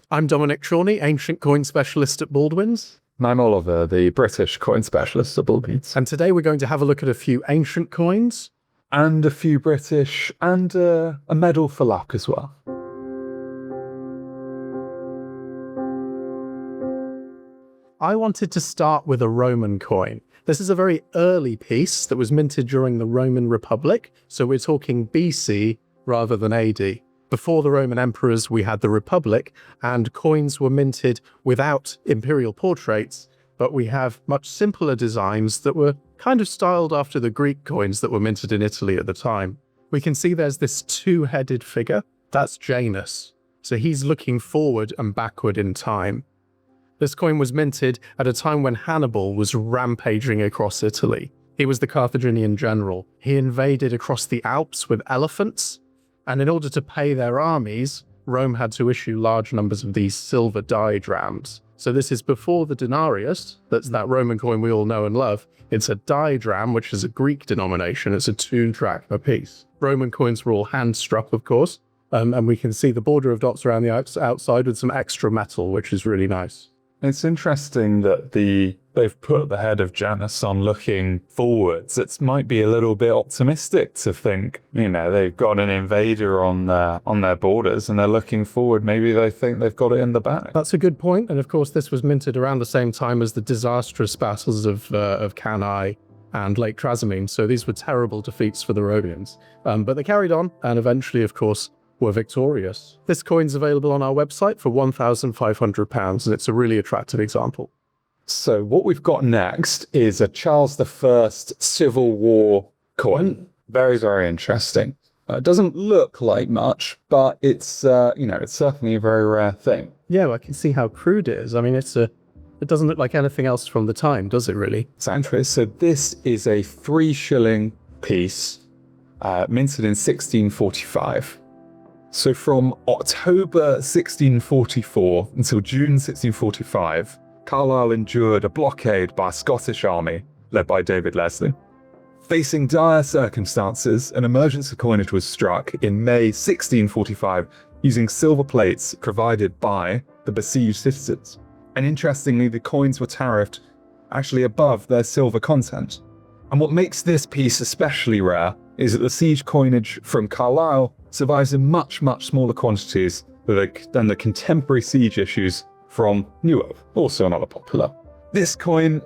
I'm Dominic Chorney, ancient coin specialist at Baldwin's. And I'm Oliver, the British coin specialist at Baldwin's. And today we're going to have a look at a few ancient coins. And a few British, and a medal for luck as well. I wanted to start with a Roman coin. This is a very early piece that was minted during the Roman Republic, so we're talking BC rather than AD. Before the Roman emperors, we had the Republic, and coins were minted without imperial portraits, but we have much simpler designs that were kind of styled after the Greek coins that were minted in Italy at the time. We can see there's this two-headed figure. That's Janus. So he's looking forward and backward in time. This coin was minted at a time when Hannibal was rampaging across Italy. He was the Carthaginian general. He invaded across the Alps with elephants, and in order to pay their armies, Rome had to issue large numbers of these silver didrachms. So this is before the denarius, that's that Roman coin we all know and love. It's a didrachm, which is a Greek denomination. It's a 2 drachma piece. Roman coins were all hand-struck, of course, and we can see the border of dots around the outside with some extra metal, which is really nice. It's interesting that they've put the head of Janus on looking forwards. It might be a little bit optimistic to think, they've got an invader on their borders and they're looking forward. Maybe they think they've got it in the bag. That's a good point. And of course, this was minted around the same time as the disastrous battles of Cannae and Lake Trasimene. So these were terrible defeats for the Rhodians. But they carried on and eventually, of course, were victorious. This coin's available on our website for £1,500, and it's a really attractive example. So what we've got next is a Charles I Civil War coin. Very, very interesting. It doesn't look like much, but it's certainly a very rare thing. Yeah, well, I can see how crude it is. I mean, it doesn't look like anything else from the time, does it really? Exactly. So this is a 3 shilling piece, minted in 1645. So from October 1644 until June 1645, Carlisle endured a blockade by a Scottish army led by David Leslie. Facing dire circumstances, an emergency coinage was struck in May 1645 using silver plates provided by the besieged citizens. And interestingly, the coins were tariffed actually above their silver content. And what makes this piece especially rare is that the siege coinage from Carlisle survives in much, much smaller quantities than the contemporary siege issues from Newark, also not popular. This coin,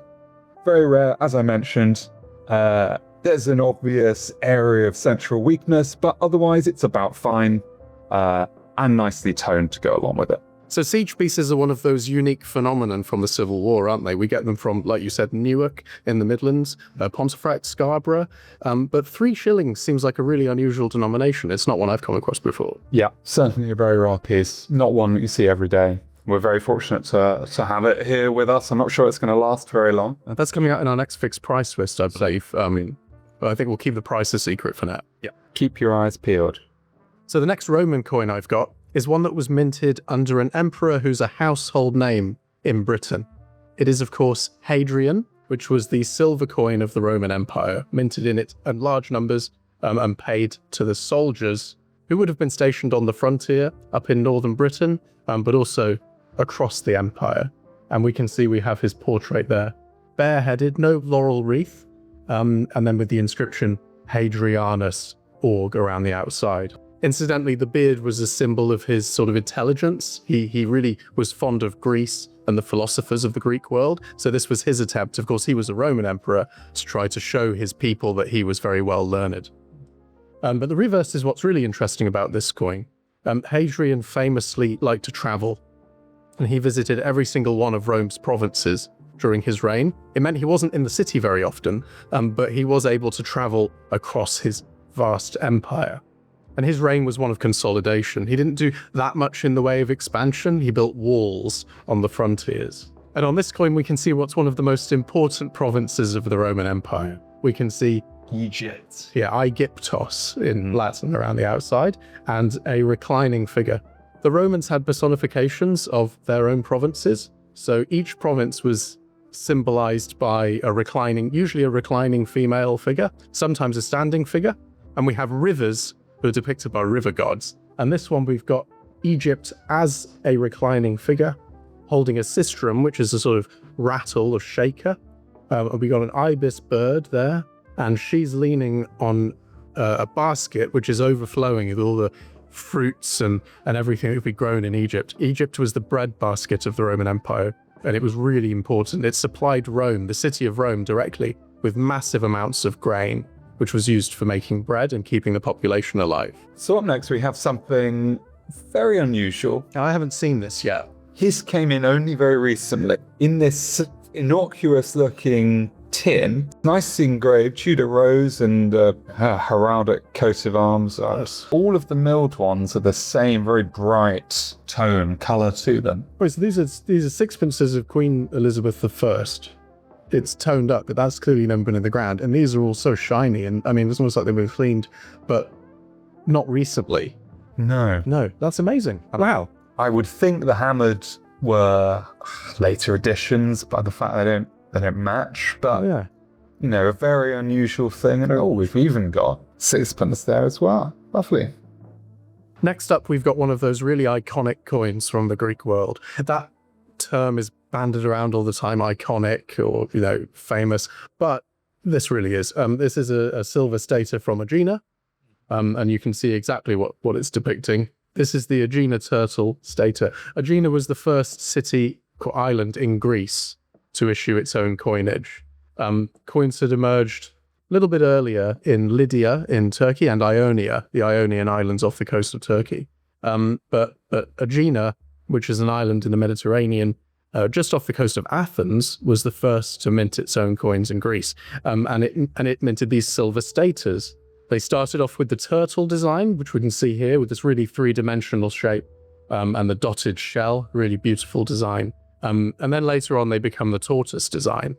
very rare, as I mentioned. There's an obvious area of central weakness, but otherwise it's about fine and nicely toned to go along with it. So siege pieces are one of those unique phenomenon from the Civil War, aren't they? We get them from, like you said, Newark in the Midlands, Pontefract, Scarborough. But 3 shillings seems like a really unusual denomination. It's not one I've come across before. Yeah, certainly a very rare piece. Not one that you see every day. We're very fortunate to have it here with us. I'm not sure it's going to last very long. That's coming out in our next fixed price list, I believe. I think we'll keep the price a secret for now. Yeah, keep your eyes peeled. So the next Roman coin I've got is one that was minted under an emperor who's a household name in Britain. It is, of course, Hadrian, which was the silver coin of the Roman Empire, minted in it in large numbers and paid to the soldiers who would have been stationed on the frontier up in northern Britain, but also across the empire. And we can see we have his portrait there, bareheaded, no laurel wreath, and then with the inscription Hadrianus org around the outside. Incidentally, the beard was a symbol of his sort of intelligence. He really was fond of Greece and the philosophers of the Greek world. So this was his attempt, of course, he was a Roman emperor, to try to show his people that he was very well learned. But the reverse is what's really interesting about this coin. Hadrian famously liked to travel, and he visited every single one of Rome's provinces during his reign. It meant he wasn't in the city very often, but he was able to travel across his vast empire. And his reign was one of consolidation. He didn't do that much in the way of expansion. He built walls on the frontiers. And on this coin, we can see what's one of the most important provinces of the Roman Empire. We can see Egypt. Yeah, Aegyptos in Latin around the outside, and a reclining figure. The Romans had personifications of their own provinces. So each province was symbolized by usually a reclining female figure, sometimes a standing figure. And we have rivers who are depicted by river gods. And this one we've got Egypt as a reclining figure, holding a sistrum, which is a sort of rattle or shaker. We got an ibis bird there, and she's leaning on a basket which is overflowing with all the fruits and everything that would be grown in Egypt. Egypt was the bread basket of the Roman Empire, and it was really important. It supplied Rome, the city of Rome, directly with massive amounts of grain, which was used for making bread and keeping the population alive. So up next, we have something very unusual. Now, I haven't seen this yet. His came in only very recently in this innocuous-looking tin, nicely engraved Tudor rose and heraldic coat of arms. Yes. All of the milled ones are the same, very bright tone, colour to them. Oh, so these are sixpences of Queen Elizabeth I. It's toned up, but that's clearly never been in the ground. And these are all so shiny, and I mean, it's almost like they've been cleaned, but not recently. No. No, that's amazing. Wow. I would think the hammered were later editions by the fact they don't match, but Yeah. you know, a very unusual thing. And we've even got sixpence there as well. Lovely. Next up, we've got one of those really iconic coins from the Greek world. That term is banded around all the time, iconic or, famous, but this really is. This is a silver stater from Aegina, and you can see exactly what it's depicting. This is the Aegina turtle stater. Aegina was the first city or island in Greece to issue its own coinage. Coins had emerged a little bit earlier in Lydia in Turkey and Ionia, the Ionian islands off the coast of Turkey. But Aegina, which is an island in the Mediterranean, just off the coast of Athens, was the first to mint its own coins in Greece. And it minted these silver staters. They started off with the turtle design, which we can see here with this really three-dimensional shape, and the dotted shell, really beautiful design. And then later on, they become the tortoise design.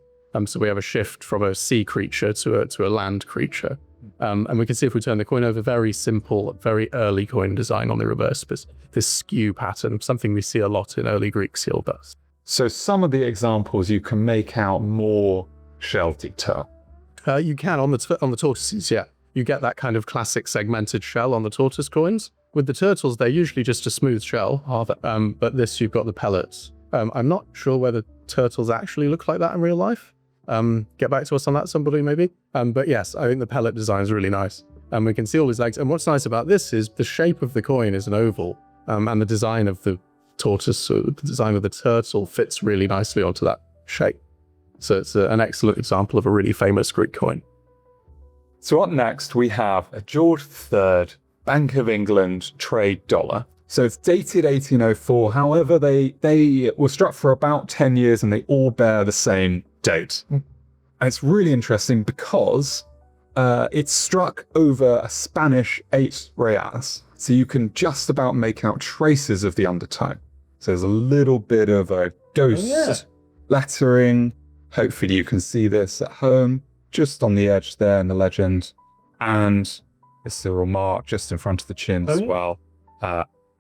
So we have a shift from a sea creature to a land creature. And we can see if we turn the coin over, very simple, very early coin design on the reverse, this skew pattern, something we see a lot in early Greek seal dust. So some of the examples you can make out more shell detail. You can on the tortoises, yeah. You get that kind of classic segmented shell on the tortoise coins. With the turtles, they're usually just a smooth shell, but this, you've got the pellets. I'm not sure whether turtles actually look like that in real life. Get back to us on that, somebody, maybe. But yes, I think the pellet design is really nice. And we can see all these legs. And what's nice about this is the shape of the coin is an oval, and the design of the tortoise, or the design of the turtle, fits really nicely onto that shape. So it's an excellent example of a really famous Greek coin. So up next, we have a George III Bank of England trade dollar. So it's dated 1804. However, they were struck for about 10 years and they all bear the same date. And it's really interesting because it's struck over a Spanish 8 reals. So you can just about make out traces of the undertone. So there's a little bit of a ghost lettering. Hopefully you can see this at home, just on the edge there in the legend. And it's a remark just in front of the chin as well.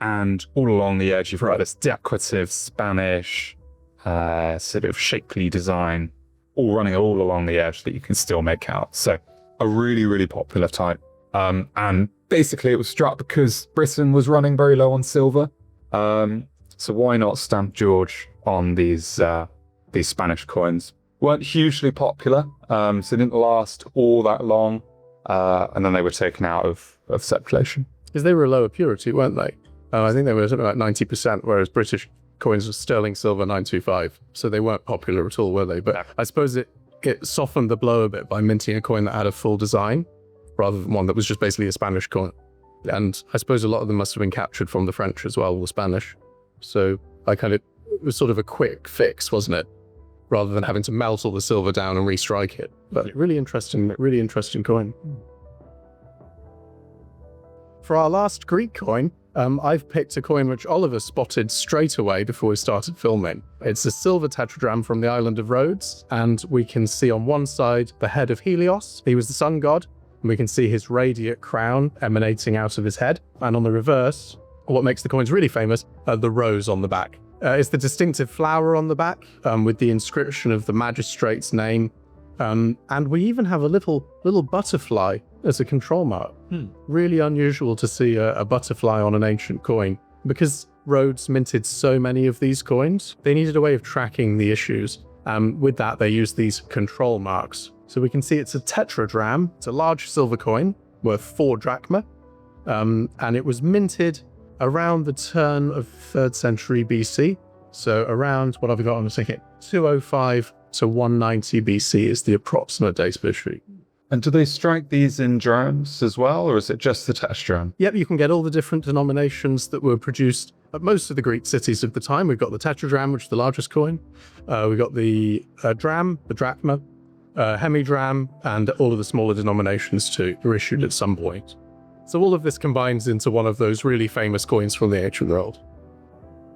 And all along the edge, you've got this decorative Spanish sort of shapely design, all running all along the edge that you can still make out. So a really, really popular type. And basically it was struck because Britain was running very low on silver. So why not stamp George on these Spanish coins? Weren't hugely popular, so they didn't last all that long. And then they were taken out of circulation. Because they were a lower purity, weren't they? I think they were something like 90%, whereas British coins were sterling silver 925. So they weren't popular at all, were they? But I suppose it softened the blow a bit by minting a coin that had a full design, rather than one that was just basically a Spanish coin. And I suppose a lot of them must have been captured from the French as well, or the Spanish. So it was sort of a quick fix, wasn't it? Rather than having to melt all the silver down and restrike it. But really interesting coin. For our last Greek coin, I've picked a coin which Oliver spotted straight away before we started filming. It's a silver tetradrachm from the island of Rhodes, and we can see on one side the head of Helios. He was the sun god, and we can see his radiate crown emanating out of his head. And on the reverse, what makes the coins really famous, the rose on the back. It's the distinctive flower on the back, with the inscription of the magistrate's name. And we even have a little butterfly as a control mark. Really unusual to see a butterfly on an ancient coin. Because Rhodes minted so many of these coins, they needed a way of tracking the issues. With that, they used these control marks. So we can see it's a tetradrachm. It's a large silver coin worth 4 drachma. And it was minted around the turn of 3rd century BC. So around, what have we got on the ticket? 205 to 190 BC is the approximate date of issue. And do they strike these in drams as well, or is it just the tetradrachm? Yep, you can get all the different denominations that were produced at most of the Greek cities of the time. We've got the tetradrachm, which is the largest coin. We've got the dram, the drachma, hemidrachm, and all of the smaller denominations too were issued at some point. So all of this combines into one of those really famous coins from the ancient world.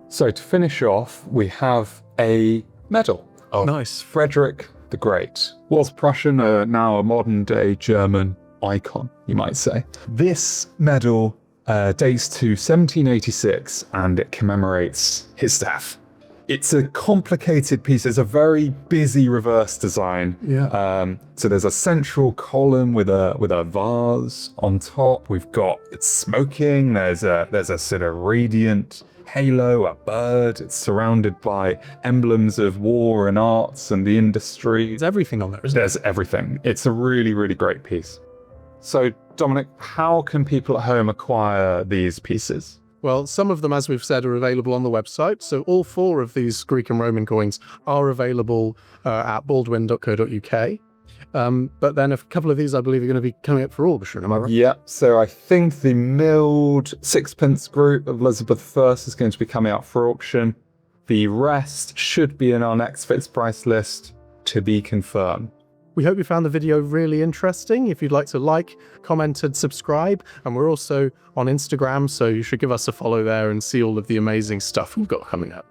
So to finish off, we have a medal of Nice. Frederick the Great. Was Prussian, now a modern-day German icon, you might say. This medal dates to 1786, and it commemorates his death. It's a complicated piece. It's a very busy reverse design. Yeah. So there's a central column with a vase on top. We've got it's smoking. There's a sort of radiant halo, a bird. It's surrounded by emblems of war and arts and the industry. There's everything on there, isn't There's everything. It's a really, really great piece. So, Dominic, how can people at home acquire these pieces? Well, some of them, as we've said, are available on the website. So all 4 of these Greek and Roman coins are available at baldwin.co.uk. But then a couple of these, I believe, are going to be coming up for auction. Am I right? Yeah, so I think the milled sixpence group of Elizabeth I is going to be coming out for auction. The rest should be in our next fixed price list to be confirmed. We hope you found the video really interesting. If you'd like to like, comment, and subscribe. And we're also on Instagram, so you should give us a follow there and see all of the amazing stuff we've got coming up.